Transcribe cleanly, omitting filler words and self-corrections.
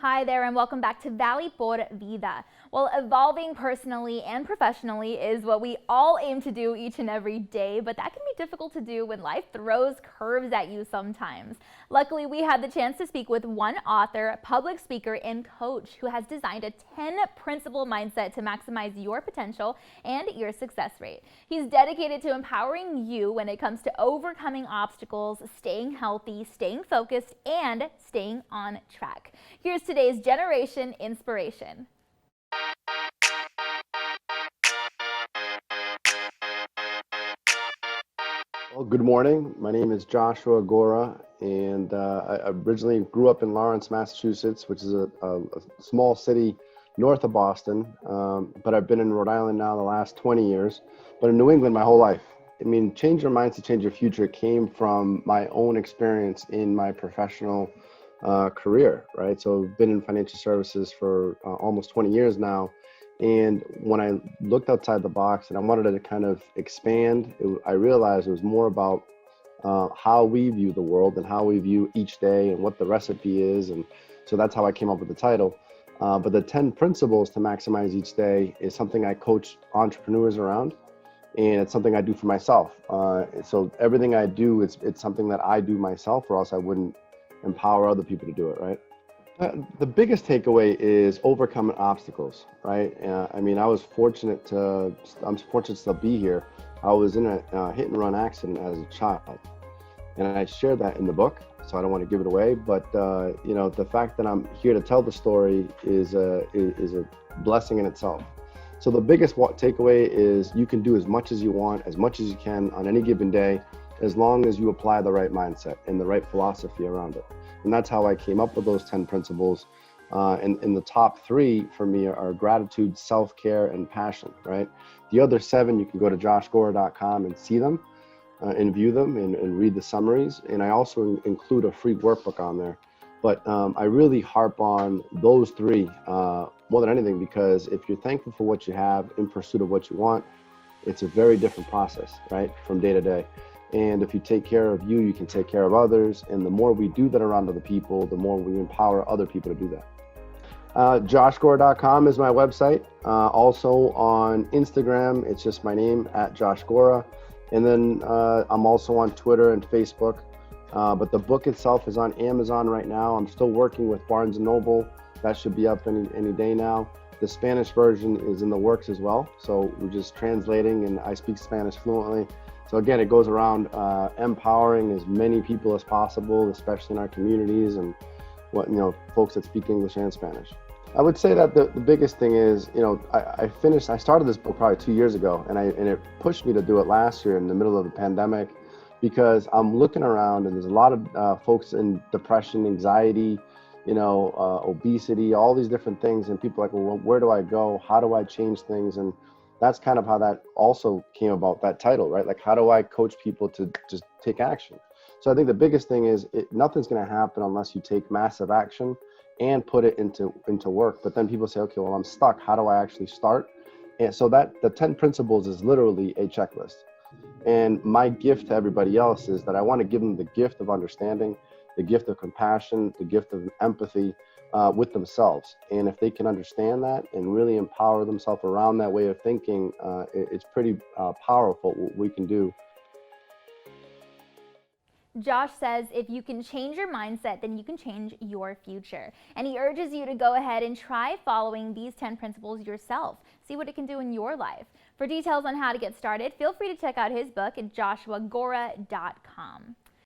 Hi there and welcome back to Valley por Vida. Well, evolving personally and professionally is what we all aim to do each and every day, but that can be difficult to do when life throws curves at you sometimes. Luckily, we had the chance to speak with one author, public speaker, and coach who has designed a 10-principle mindset to maximize your potential and your success rate. He's dedicated to empowering you when it comes to overcoming obstacles, staying healthy, staying focused, and staying on track. Here's today's Generation Inspiration. Well, good morning. My name is Joshua Gora, and I originally grew up in Lawrence, Massachusetts, which is a small city north of Boston, but I've been in Rhode Island now the last 20 years, but in New England my whole life. I mean, change your mindset, change your future came from my own experience in my professional career, right? So I've been in financial services for almost 20 years now. And when I looked outside the box and I wanted to kind of expand, I realized it was more about how we view the world and how we view each day and what the recipe is. And so that's how I came up with the title. But the 10 principles to maximize each day is something I coach entrepreneurs around. And it's something I do for myself. So everything I do, it's something that I do myself, or else I wouldn't empower other people to do it, right? The biggest takeaway is overcoming obstacles, right? I mean, I'm fortunate to still be here. I was in a hit and run accident as a child, and I shared that in the book, so I don't want to give it away. But you know, the fact that I'm here to tell the story is a blessing in itself. So the biggest takeaway is you can do as much as you want, as much as you can on any given day, as long as you apply the right mindset and the right philosophy around it. And that's how I came up with those 10 principles. And the top 3 for me are gratitude, self-care, and passion, right? The other 7, you can go to joshgora.com and see them and view them and read the summaries. And I also include a free workbook on there. But I really harp on those 3 more than anything, because if you're thankful for what you have in pursuit of what you want, it's a very different process, right, from day to day. And if you take care of you, you can take care of others. And the more we do that around other people, the more we empower other people to do that. Joshgora.com is my website. Also on Instagram, it's just my name, @JoshGora. And then I'm also on Twitter and Facebook. But the book itself is on Amazon right now. I'm still working with Barnes & Noble. That should be up any day now. The Spanish version is in the works as well. So we're just translating, and I speak Spanish fluently. So again, it goes around empowering as many people as possible, especially in our communities and folks that speak English and Spanish. I would say that the biggest thing is, I started this book probably 2 years ago, and it pushed me to do it last year in the middle of the pandemic, because I'm looking around and there's a lot of folks in depression, anxiety, obesity, all these different things, and people are like, well, where do I go? How do I change things? And that's kind of how that also came about, that title, right? Like, how do I coach people to just take action? So I think the biggest thing is nothing's going to happen unless you take massive action and put it into work. But then people say, okay, well, I'm stuck. How do I actually start? And so that the 10 principles is literally a checklist. And my gift to everybody else is that I want to give them the gift of understanding, the gift of compassion, the gift of empathy with themselves. And if they can understand that and really empower themselves around that way of thinking, it's pretty powerful what we can do. Josh says if you can change your mindset, then you can change your future. And he urges you to go ahead and try following these 10 principles yourself. See what it can do in your life. For details on how to get started, feel free to check out his book at joshuagora.com.